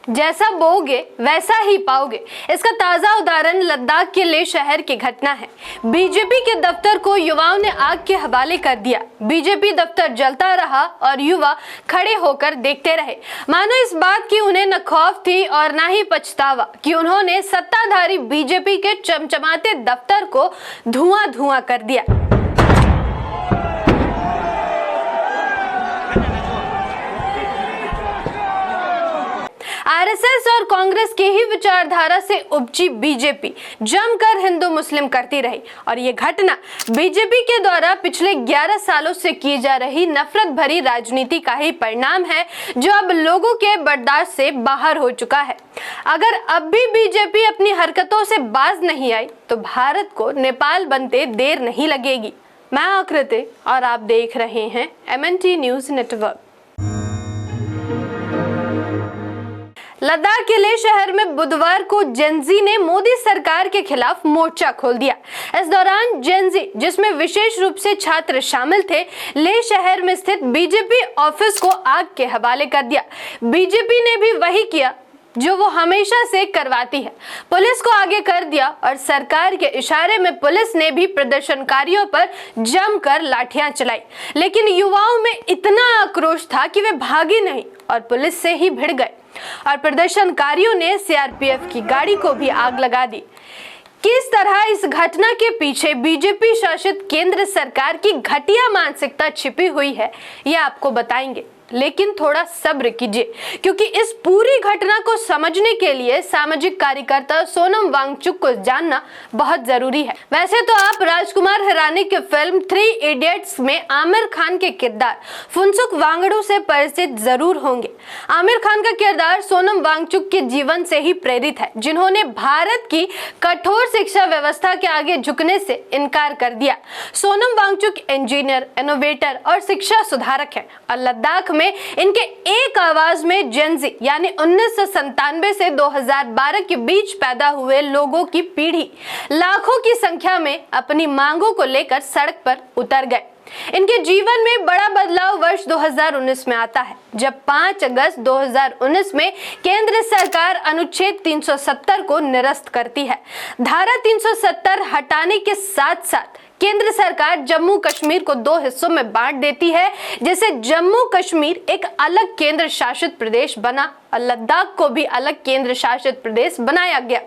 जैसा बोओगे वैसा ही पाओगे। इसका ताजा उदाहरण लद्दाख के लेह शहर की घटना है। बीजेपी के दफ्तर को युवाओं ने आग के हवाले कर दिया। बीजेपी दफ्तर जलता रहा और युवा खड़े होकर देखते रहे, मानो इस बात की उन्हें न खौफ थी और न ही पछतावा कि उन्होंने सत्ताधारी बीजेपी के चमचमाते दफ्तर को धुआं धुआं कर दिया। आरएसएस और कांग्रेस की ही विचारधारा से उपजी बीजेपी जमकर हिंदू मुस्लिम करती रही और ये घटना बीजेपी के द्वारा पिछले 11 सालों से की जा रही नफरत भरी राजनीति का ही परिणाम है, जो अब लोगों के बर्दाश्त से बाहर हो चुका है। अगर अब भी बीजेपी अपनी हरकतों से बाज नहीं आई तो भारत को नेपाल बनते देर नहीं लगेगी। मैं आकृति और आप देख रहे हैं MNT न्यूज नेटवर्क। लद्दाख के लेह शहर में बुधवार को जेनजी ने मोदी सरकार के खिलाफ मोर्चा खोल दिया। इस दौरान जेनजी, जिसमें विशेष रूप से छात्र शामिल थे, लेह शहर में स्थित बीजेपी ऑफिस को आग के हवाले कर दिया। बीजेपी ने भी वही किया जो वो हमेशा से करवाती है, पुलिस को आगे कर दिया और सरकार के इशारे में पुलिस ने भी प्रदर्शनकारियों पर जमकर लाठियां चलाई। लेकिन युवाओं में इतना आक्रोश था कि वे भागे नहीं और पुलिस से ही भिड़ गए और प्रदर्शनकारियों ने सीआरपीएफ की गाड़ी को भी आग लगा दी। किस तरह इस घटना के पीछे बीजेपी शासित केंद्र सरकार की घटिया मानसिकता छिपी हुई है, यह आपको बताएंगे, लेकिन थोड़ा सब्र कीजिए क्योंकि इस पूरी घटना को समझने के लिए सामाजिक कार्यकर्ता सोनम वांगचुक को जानना बहुत जरूरी है। वैसे तो आप राजकुमार हिरानी की फिल्म 3 इडियट्स में आमिर खान के किरदार फुनसुक वांगडू से परिचित जरूर होंगे। आमिर खान का किरदार सोनम वांगचुक के जीवन से ही प्रेरित है, जिन्होंने भारत की कठोर शिक्षा व्यवस्था के आगे झुकने से इनकार कर दिया। सोनम वांगचुक इंजीनियर, इनोवेटर और शिक्षा सुधारक है और लद्दाख में इनके एक आवाज में जेनजी यानी 1997 से 2012 के बीच पैदा हुए लोगों की पीढ़ी लाखों की संख्या में अपनी मांगों को लेकर सड़क पर उतर गए। इनके जीवन में बड़ा बदलाव वर्ष 2019 में आता है, जब 5 अगस्त 2019 में केंद्र सरकार अनुच्छेद 370 को निरस्त करती है। धारा 370 हटाने के साथ साथ केंद्र सरकार जम्मू कश्मीर को 2 हिस्सों में बांट देती है, जिससे जम्मू कश्मीर एक अलग केंद्र शासित प्रदेश बना और लद्दाख को भी अलग केंद्र शासित प्रदेश बनाया गया।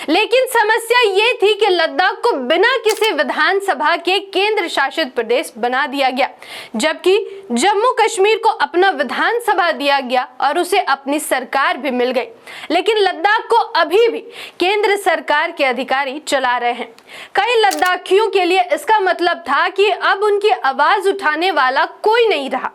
लेकिन समस्या ये थी कि लद्दाख को बिना किसी विधानसभा के केंद्र शासित प्रदेश बना दिया गया, जबकि जम्मू कश्मीर को अपना विधानसभा दिया गया और उसे अपनी सरकार भी मिल गई। लेकिन लद्दाख को अभी भी केंद्र सरकार के अधिकारी चला रहे हैं। कई लद्दाखियों के लिए इसका मतलब था कि अब उनकी आवाज उठाने वाला कोई नहीं रहा।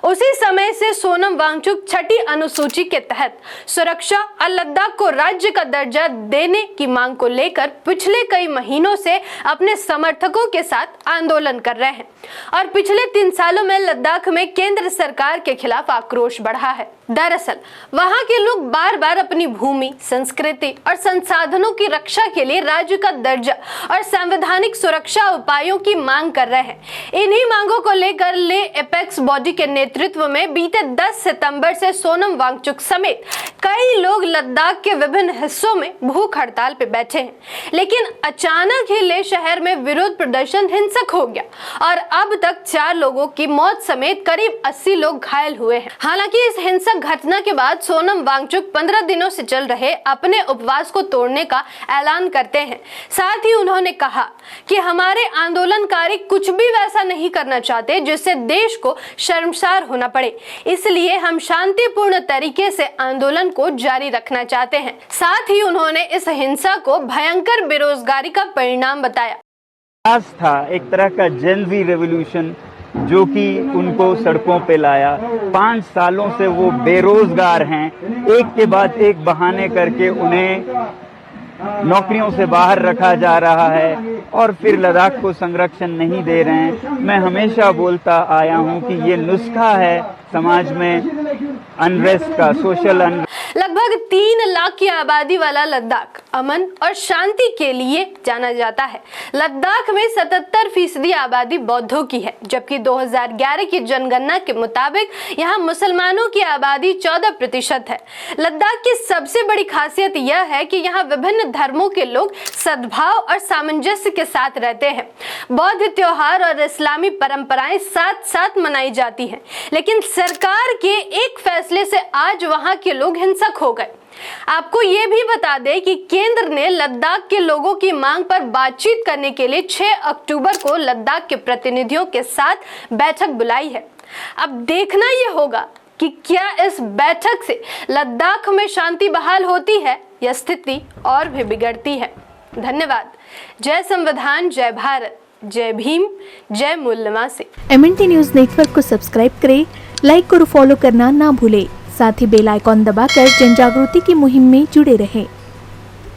उसी समय से सोनम वांगचुक 6ठी अनुसूची के तहत सुरक्षा और लद्दाख को राज्य का दर्जा देने की मांग को लेकर पिछले कई महीनों से अपने समर्थकों के साथ आंदोलन कर रहे हैं और पिछले 3 सालों में लद्दाख में केंद्र सरकार के खिलाफ आक्रोश बढ़ा है। दरअसल वहां के लोग बार बार अपनी भूमि, संस्कृति और संसाधनों की रक्षा के लिए राज्य का दर्जा और संवैधानिक सुरक्षा उपायों की मांग कर रहे हैं। इन्हीं मांगों को लेकर ले एपेक्स बॉडी के नेतृत्व में बीते 10 सितंबर से सोनम वांगचुक समेत कई लोग लद्दाख के विभिन्न हिस्सों में भूख हड़ताल पे बैठे हैं। लेकिन अचानक ही लेह शहर में विरोध प्रदर्शन हिंसक हो गया और अब तक 4 लोगों की मौत समेत करीब 80 लोग घायल हुए हैं। हालांकि इस हिंसक घटना के बाद सोनम वांगचुक 15 दिनों से चल रहे अपने उपवास को तोड़ने का ऐलान करते हैं। साथ ही उन्होंने कहा कि हमारे आंदोलनकारी कुछ भी वैसा नहीं करना चाहते जिससे देश को शर्मसार होना पड़े, इसलिए हम शांतिपूर्ण तरीके से आंदोलन को जारी रखना चाहते हैं। साथ ही उन्होंने इस हिंसा को भयंकर बेरोजगारी का परिणाम बताया। था एक तरह का जेनजी रेवोल्यूशन जो कि उनको सड़कों पे लाया। 5 सालों से वो बेरोजगार हैं, एक के बाद एक बहाने करके उन्हें नौकरियों से बाहर रखा जा रहा है और फिर लद्दाख को संरक्षण नहीं दे रहे हैं। मैं हमेशा बोलता आया हूं कि ये नुस्खा है समाज में अनरेस्ट का, सोशल अनरेस्ट। लगभग 3 लाख की आबादी वाला लद्दाख अमन और शांति के लिए जाना जाता है। लद्दाख में 77% आबादी बौद्धों की है, जबकि 2011 की जनगणना के मुताबिक यहाँ मुसलमानों की आबादी 14% है। लद्दाख की सबसे बड़ी खासियत यह है कि यहाँ विभिन्न धर्मों के लोग सद्भाव और सामंजस्य के साथ रहते हैं। बौद्ध त्योहार और इस्लामी परंपराएं साथ साथ मनाई जाती हैं, लेकिन सरकार के एक फैसले से आज वहाँ के लोग हिंसक हो गए। आपको ये भी बता दें कि केंद्र ने लद्दाख के लोगों की मांग पर बातचीत करने के लिए 6 अक्टूबर को लद्दाख के प्रतिनिधियों के साथ बैठक बुलाई है। अब देखना ये होगा कि क्या इस बैठक से लद्दाख में शांति बहाल होती है या स्थिति और भी बिगड़ती है। धन्यवाद। जय संविधान, जय भारत, जय भीम, जय मूल्यवासी। MNT न्यूज नेटवर्क को सब्सक्राइब करें, लाइक और फॉलो करना ना भूलें। साथ ही बेल आइकॉन दबाकर जन जागृति की मुहिम में जुड़े रहें।